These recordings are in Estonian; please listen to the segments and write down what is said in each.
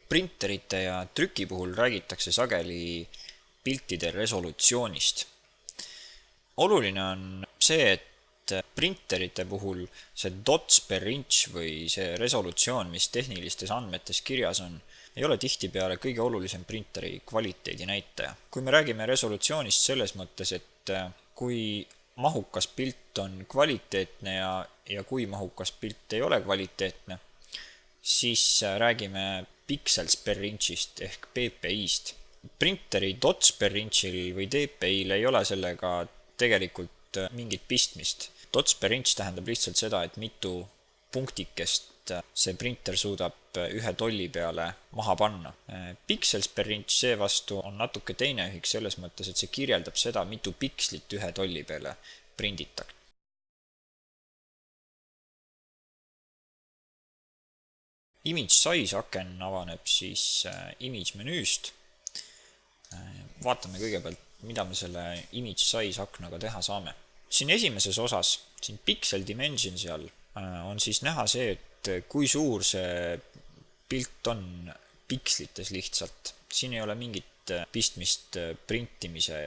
Printerite ja trüki puhul räägitakse sageli piltide resolutsioonist. Oluline on see, et printerite puhul see dots per inch või see resolutsioon, mis tehnilistes andmetes kirjas on, ei ole tihtipeale kõige olulisem printeri kvaliteedi näitaja. Kui me räägime resolutsioonist selles mõttes, et kui mahukas pilt on kvaliteetne ja kui mahukas pilt ei ole kvaliteetne, siis räägime pixels per inchist ehk PPI-st. Printeri dots per inchil või DPI-l ei ole sellega tegelikult mingit pistmist. Dots per inch tähendab lihtsalt seda, et mitu punktikest see printer suudab ühe tolli peale maha panna. Pixels per inch seevastu on natuke teine ühik selles mõttes, et see kirjeldab seda, mitu pikslit ühe tolli peale prinditakse. Image size aken avaneb siis image menüüst. Vaatame kõigepealt, mida me selle image size aknaga teha saame. Siin esimeses osas, siin pixel dimension seal, on siis näha see, et kui suur see pilt on pikslites lihtsalt. Siin ei ole mingit pistmist printimise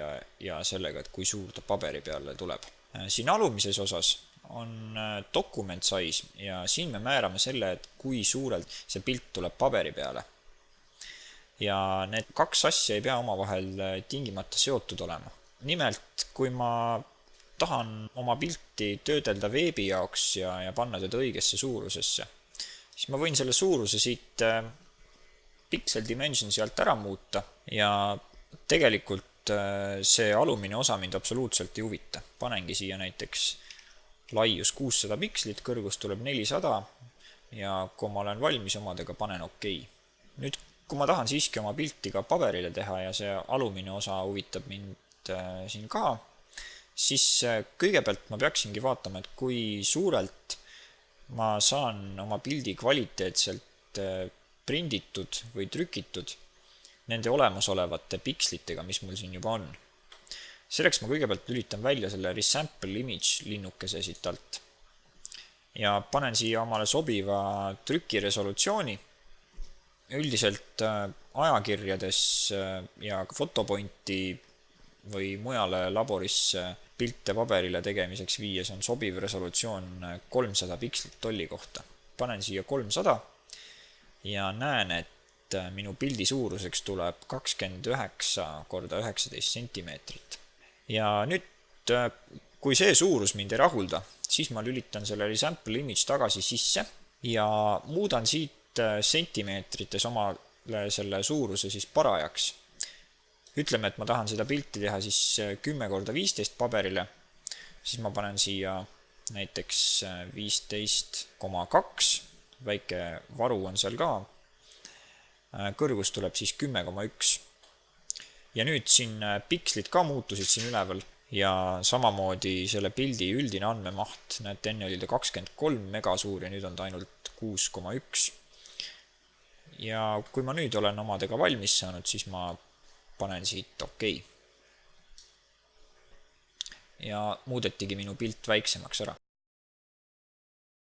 ja sellega, et kui suur ta paberi peale tuleb. Siin alumises osas on document size ja siin me määrame selle, et kui suurelt see pilt tuleb paberi peale. Ja need kaks asja ei pea omavahel tingimata seotud olema. Nimelt, kui ma tahan oma pilti töödelda veebi jaoks ja panna teda õigesse suurusesse, siis ma võin selle suuruse siit pixel dimensionsi alt ära muuta ja tegelikult see alumine osa mind absoluutselt ei huvita. Panengi siia näiteks laius 600 pikslit, kõrgus tuleb 400 ja kui ma olen valmis omadega, panen OK. Nüüd, kui ma tahan siiski oma pilti ka paberile teha ja see alumine osa huvitab mind siin ka, siis kõigepealt ma peaksingi vaatama, et kui suurelt ma saan oma pildi kvaliteetselt prinditud või trükitud nende olemasolevate pikslitega, mis mul siin juba on. Selleks ma kõigepealt lülitan välja selle resample image linnukese siit alt ja panen siia omale sobiva trüki resolutsiooni. Üldiselt ajakirjades ja fotopointi või mujale laborisse pilte paberile tegemiseks viies on sobiv resolutsioon 300 pikslit tolli kohta. Panen siia 300 ja näen, et minu pildi suuruseks tuleb 29 korda 19 sentimeetrit. Ja nüüd, kui see suurus mind ei rahulda, siis ma lülitan selle resample image tagasi sisse ja muudan siit sentimeetrites omale selle suuruse siis parajaks. Ütleme, et ma tahan seda pilti teha siis 10 korda 15 paberile, siis ma panen siia näiteks 15,2, väike varu on seal ka, kõrgus tuleb siis 10,1. Ja nüüd siin pikslid ka muutusid siin üleval ja samamoodi selle pildi üldine andmemaht, näete, enne oli ta 23 mega suur ja nüüd on ta ainult 6,1. Ja kui ma nüüd olen omadega valmis saanud, siis ma panen siit OK. Ja muudetigi minu pilt väiksemaks ära.